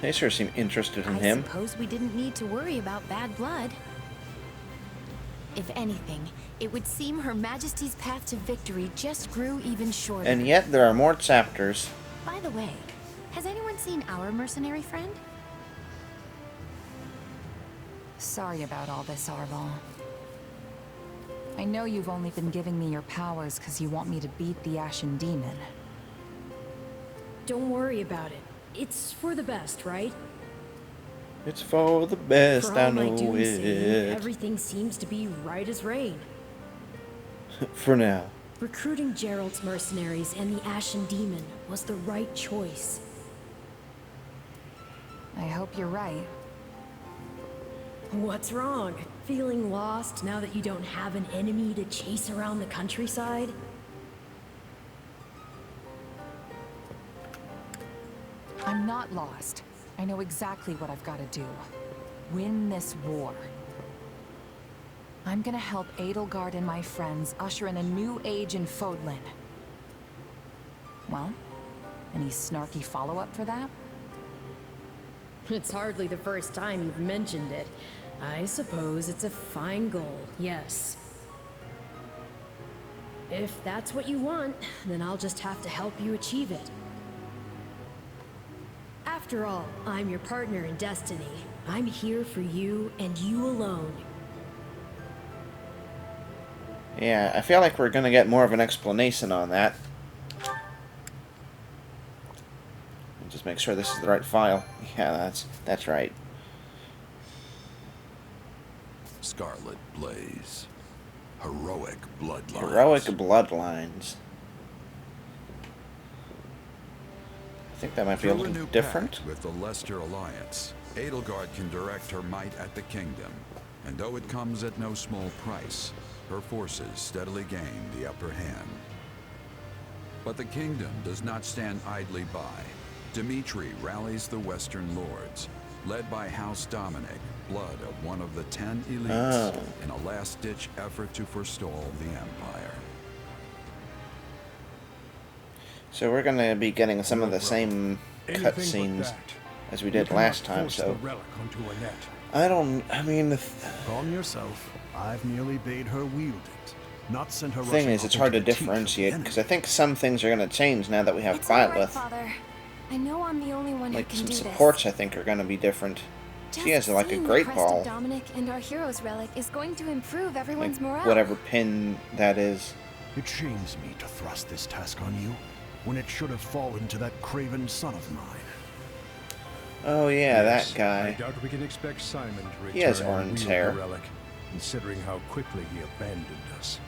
They sure seem interested in
I
him.
suppose we didn't need to worry about bad blood. If anything, it would seem Her Majesty's path to victory just grew even shorter.
And yet there are more chapters.
By the way, has anyone seen our mercenary friend?
Sorry about all this, Arval. I know you've only been giving me your powers because you want me to beat the Ashen Demon.
Don't worry about it. It's for the best, right?
It's for the best,
For
I
all my
know
doomsaying,
it.
everything seems to be right as rain.
For now.
Recruiting Gerald's mercenaries and the Ashen Demon was the right choice.
I hope you're right.
What's wrong? Feeling lost now that you don't have an enemy to chase around the countryside?
I'm not lost. I know exactly what I've got to do. Win this war. I'm gonna help Edelgard and my friends usher in a new age in Fodlan. Well, any snarky follow-up for that?
It's hardly the first time you've mentioned it. I suppose it's a fine goal, yes. If that's what you want, then I'll just have to help you achieve it. After all, I'm your partner in destiny. I'm here for you and you alone.
Yeah, I feel like we're gonna get more of an explanation on that. Just make sure this is the right file. Yeah, that's right.
Scarlet Blaze. Heroic bloodlines.
Heroic bloodlines. I think that might be a
Through
little
new
different.
pact with the Leicester Alliance, Edelgard can direct her might at the kingdom, and though it comes at no small price, her forces steadily gain the upper hand. But the kingdom does not stand idly by. Dmitri rallies the Western Lords, led by House Dominic, blood of one of the 10 elites, in a last-ditch effort to forestall the Empire.
So we're gonna be getting some of the same cutscenes as we did last time, so I mean
Calm yourself. I've merely bade her wield it, not sent her.
The thing is, it's hard to differentiate, because I think some things are going to change now that we have
It's all right,
Byleth.
Father. I know I'm the only one
Like,
who can
some
do
supports I think are going to be different. She has, like, a
seeing
great
the crest
ball.
of Dominic and our hero's relic is going to improve everyone's
Like,
morale.
whatever pin that is.
It shames me to thrust this task on you, when it should have fallen to that craven son of mine.
Oh yeah,
Yes,
that guy.
I doubt we can expect Simon to return
He has
and
orange
wield
hair.
the relic, considering how quickly he abandoned us.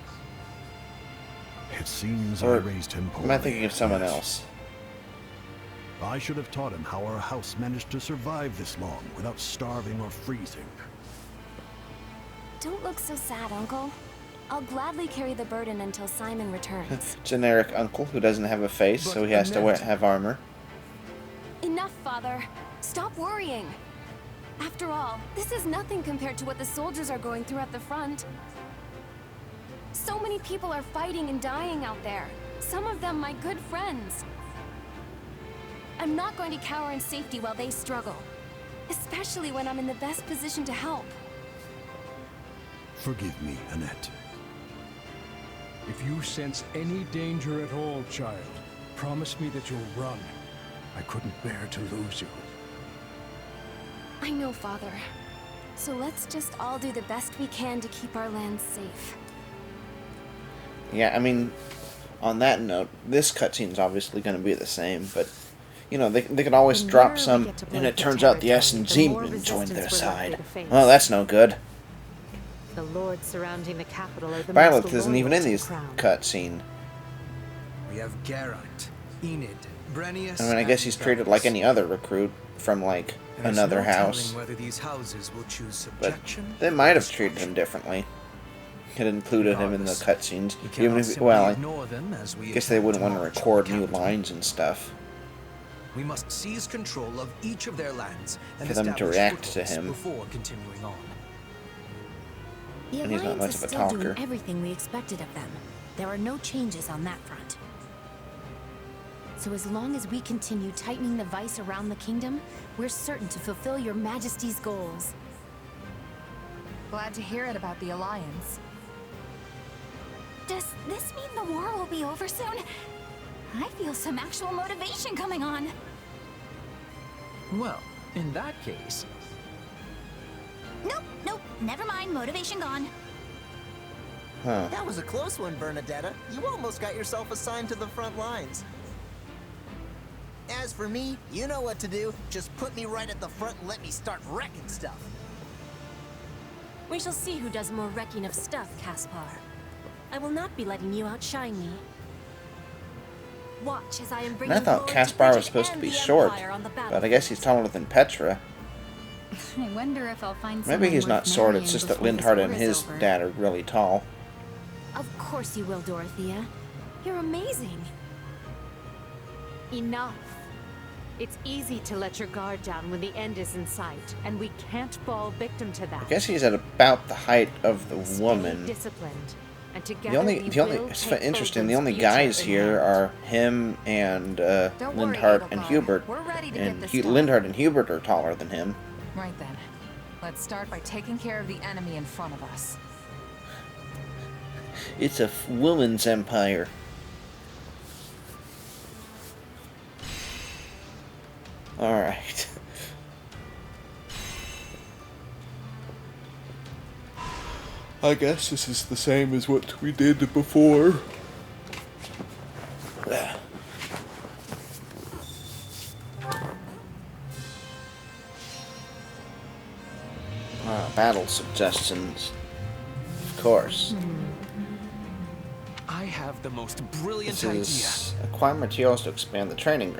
It seems
Or
I raised him poorly.
am I thinking of someone else?
I should have taught him how our house managed to survive this long without starving or freezing.
Don't look so sad, Uncle. I'll gladly carry the burden until Simon returns.
Generic uncle who doesn't have a face, so he has to have armor.
Enough, Father. Stop worrying. After all, this is nothing compared to what the soldiers are going through at the front. So many people are fighting and dying out there. Some of them my good friends. I'm not going to cower in safety while they struggle. Especially when I'm in the best position to help.
Forgive me, Annette.
If you sense any danger at all, child, promise me that you'll run. I couldn't bear to lose you.
I know, Father. So let's just all do the best we can to keep our land safe.
Yeah, I mean, on that note, this cutscene's obviously going to be the same, but, you know, they could always drop some, and it turns out the S&G joined their side. Well, that's no good.
The lords surrounding the capital are the
Violet
most
isn't even in
loyal to
these
the crown.
cutscene.
We have Geraint, Enid, Brenius,
I mean, I guess he's treated like any other recruit from, like, another house.
Whether these houses will choose
But
subjection.
they might have treated him differently. Had included him in the cutscenes.
We
Even
cannot
if,
simply
well,
ignore them as we
I guess they wouldn't want to
attempt
record
march
new
on the capital.
lines and stuff
We must seize control of each of their lands and
for them to
establish
react to
footholds
him.
before continuing on.
The
And he's not
Alliance
much
is
of a
still
talker.
doing everything we expected of them. There are no changes on that front. So as long as we continue tightening the vice around the kingdom, we're certain to fulfill your Majesty's goals.
Glad to hear it about the Alliance.
Does this mean the war will be over soon? I feel some actual motivation coming on.
Well, in that case...
Nope, never mind, motivation gone.
Huh.
That was a close one, Bernadetta. You almost got yourself assigned to the front lines. As for me, you know what to do. Just put me right at the front and let me start wrecking stuff.
We shall see who does more wrecking of stuff, Caspar. I will not be letting you outshine me. Watch as I am
And
bringing
I thought
glory to
Caspar
Bridget
was supposed to
and
be
the
short,
Empire on the
but I guess he's taller than Petra.
I wonder if I'll find
Maybe he's
someone
not
worth
short,
marrying
it's just that
before this
Lindhard
war
and
is
his
over.
dad are really tall.
Of course you will, Dorothea. You're amazing.
Enough. It's easy to let your guard down when the end is in sight, and we can't fall victim to that.
I guess he's at about the height of the
Stay
woman.
disciplined, and together
The only,
will
it's
take
interesting. The
Odin's
only
future
guys
in
here
hand.
are him and
Don't worry,
Lindhard and
Edelgard.
Hubert.
We're ready to
And
get this done.
Lindhard and Hubert are taller than him.
Right then. Let's start by taking care of the enemy in front of us.
It's a woman's empire. Alright. I guess this is the same as what we did before. Battle suggestions. Of course.
I have the most brilliant
This
idea.
is acquire materials to expand the training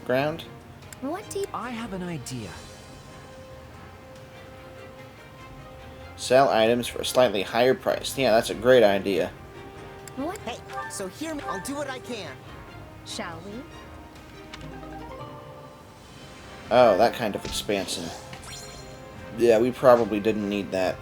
ground.
What do you...
I have an idea.
Sell items for a slightly higher price. Yeah, that's a great idea.
What?
Hey, so hear me. I'll do what I can.
Shall we?
Oh, that kind of expansion. Yeah, we probably didn't need that.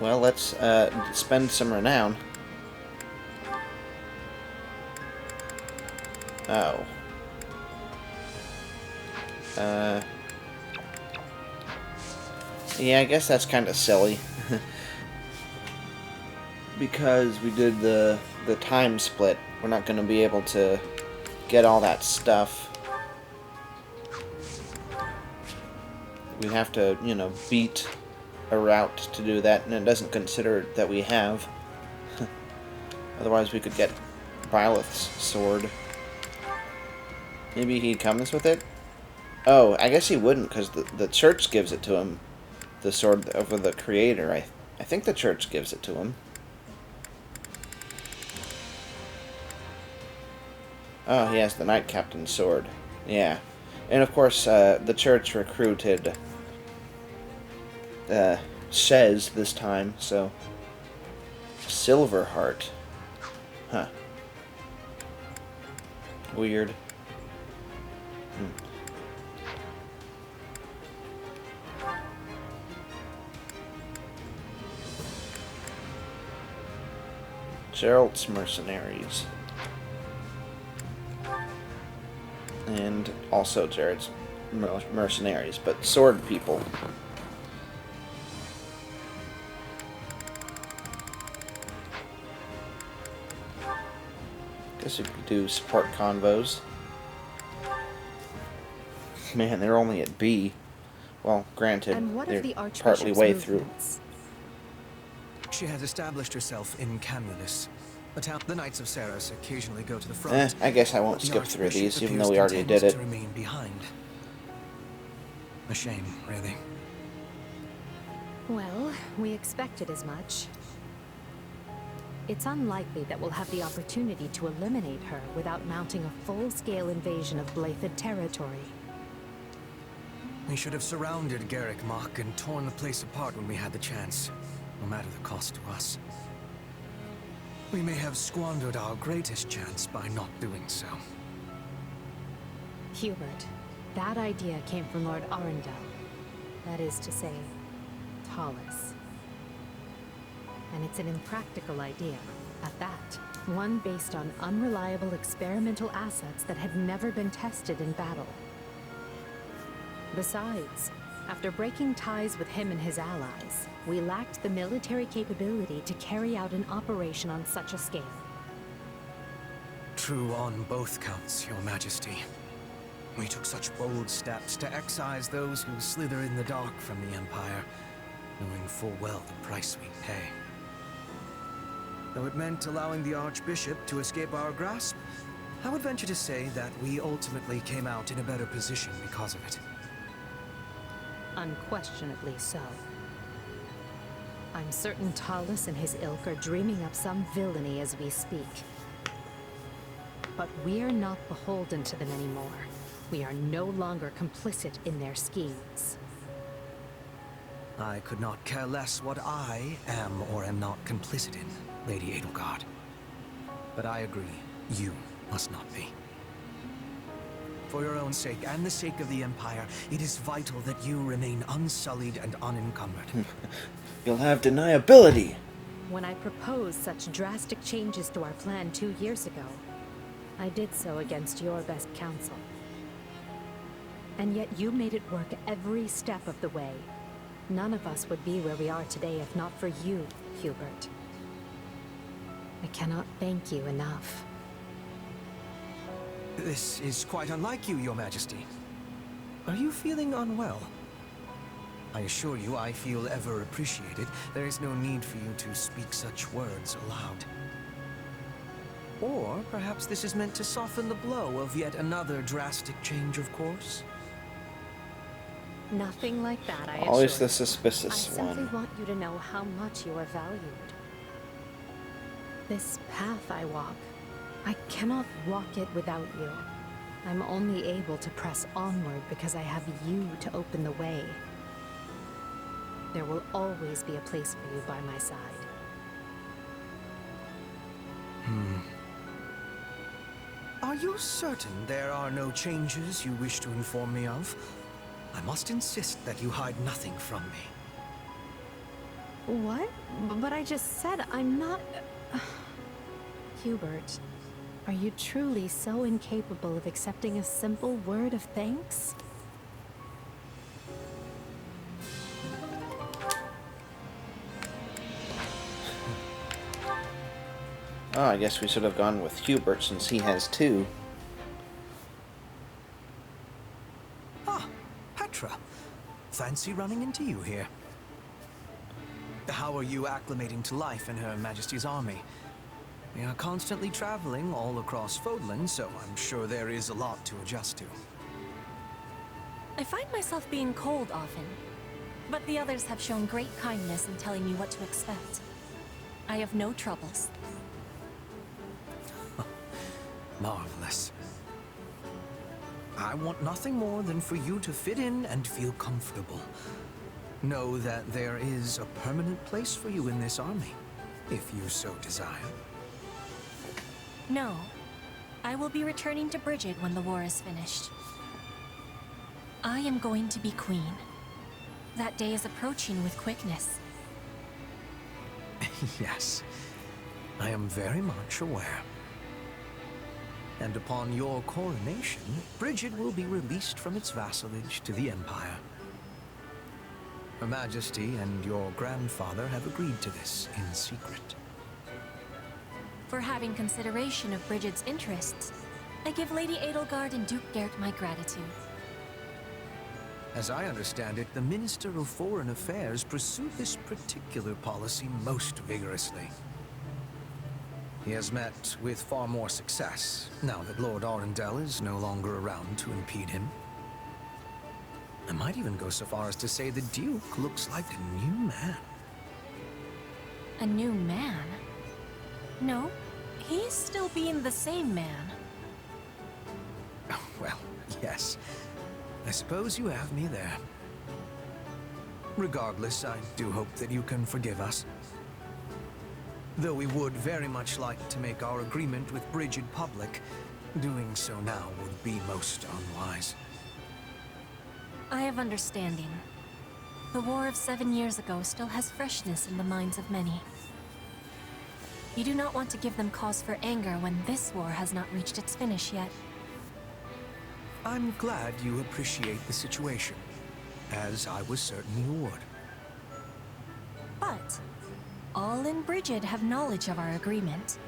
Well, let's spend some renown. Oh. Yeah, I guess that's kind of silly. Because we did the time split, we're not going to be able to get all that stuff, we have to, you know, beat a route to do that, and it doesn't consider that we have. Otherwise we could get Byleth's sword. Maybe he comes with it? Oh, I guess he wouldn't, because the church gives it to him. The sword over the creator. I think the church gives it to him. Oh, he has the Knight Captain's sword. Yeah. And of course, the church recruited Shez this time, so... Silverheart. Huh. Weird. Geralt's mercenaries. And also Jared's mercenaries, but sword people. Guess we could do support convos. Man, they're only at B. Well, granted,
And what
they're
of the
partly
Archbishop's
way through.
movements? She has established herself in Camulus. The Knights of Ceres occasionally go to the front.
I guess I won't
The
skip through
Archbishop
these, even
appears
though we already
content
did it.
to remain behind. A shame, really.
Well, we expected as much. It's unlikely that we'll have the opportunity to eliminate her without mounting a full-scale invasion of Blythed territory.
We should have surrounded Garrick Mach and torn the place apart when we had the chance, no matter the cost to us. We may have squandered our greatest chance by not doing so.
Hubert, that idea came from Lord Arundel. That is to say, Tallis. And it's an impractical idea, at that. One based on unreliable experimental assets that had never been tested in battle. Besides, after breaking ties with him and his allies, we lacked the military capability to carry out an operation on such a scale.
True on both counts, Your Majesty. We took such bold steps to excise those who slither in the dark from the Empire, knowing full well the price we pay. Though it meant allowing the Archbishop to escape our grasp, I would venture to say that we ultimately came out in a better position because of it.
Unquestionably so. I'm certain Tallis and his ilk are dreaming up some villainy as we speak. But we're not beholden to them anymore. We are no longer complicit in their schemes.
I could not care less what I am or am not complicit in, Lady Edelgard. But I agree, you must not be. For your own sake, and the sake of the Empire, it is vital that you remain unsullied and unencumbered.
You'll have deniability.
When I proposed such drastic changes to our plan 2 years ago, I did so against your best counsel. And yet you made it work every step of the way. None of us would be where we are today if not for you, Hubert. I cannot thank you enough.
This is quite unlike you, Your Majesty. Are you feeling unwell? I assure you I feel ever appreciated. There is no need for you to speak such words aloud. Or perhaps this is meant to soften the blow of yet another drastic change of course?
Nothing like that, I assure
Always the
you.
suspicious
I simply
one.
want you to know how much you are valued. This path I walk, I cannot walk it without you. I'm only able to press onward because I have you to open the way. There will always be a place for you by my side.
Are you certain there are no changes you wish to inform me of? I must insist that you hide nothing from me.
What? But I just said I'm not... Hubert, are you truly so incapable of accepting a simple word of thanks?
Oh, I guess we should have gone with Hubert since he has 2.
Ah, Petra. Fancy running into you here. How are you acclimating to life in Her Majesty's army? We are constantly traveling all across Fodlan, so I'm sure there is a lot to adjust to.
I find myself being cold often, but the others have shown great kindness in telling me what to expect. I have no troubles.
Marvelous. I want nothing more than for you to fit in and feel comfortable. Know that there is a permanent place for you in this army, if you so desire.
No. I will be returning to Bridget when the war is finished. I am going to be queen. That day is approaching with quickness.
Yes, I am very much aware. And upon your coronation, Bridget will be released from its vassalage to the Empire. Her Majesty and your grandfather have agreed to this in secret.
For having consideration of Bridget's interests, I give Lady Edelgard and Duke Gert my gratitude.
As I understand it, the Minister of Foreign Affairs pursued this particular policy most vigorously. He has met with far more success, now that Lord Arundel is no longer around to impede him. I might even go so far as to say the Duke looks like a new man.
A new man? No, he's still being the same man.
Well, yes. I suppose you have me there. Regardless, I do hope that you can forgive us. Though we would very much like to make our agreement with Bridget public, doing so now would be most unwise.
I have understanding. The war of 7 years ago still has freshness in the minds of many. You do not want to give them cause for anger when this war has not reached its finish yet.
I'm glad you appreciate the situation, as I was certain you would.
But all in Bridget have knowledge of our agreement.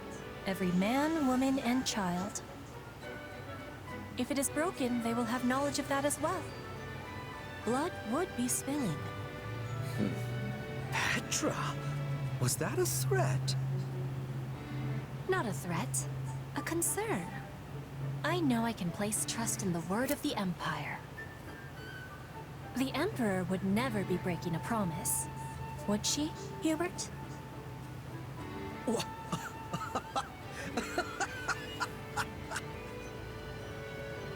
Every man, woman, and child. If it is broken, they will have knowledge of that as well. Blood would be spilling.
Petra? Was that a threat?
Not a threat, a concern. I know I can place trust in the word of the Empire. The Emperor would never be breaking a promise. Would she, Hubert?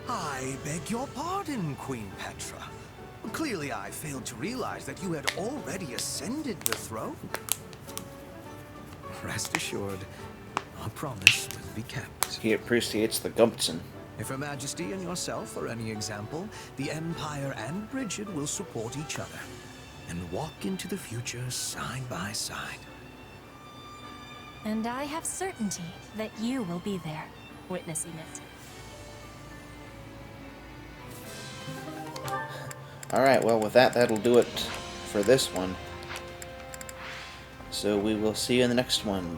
I beg your pardon, Queen Petra. Clearly I failed to realize that you had already ascended the throne. Rest assured, our promise will be kept.
He appreciates the Gumpton.
If Her Majesty and yourself are any example, the Empire and Bridget will support each other and walk into the future side by side.
And I have certainty that you will be there, witnessing it.
Alright, well with that, that'll do it for this one. So we will see you in the next one.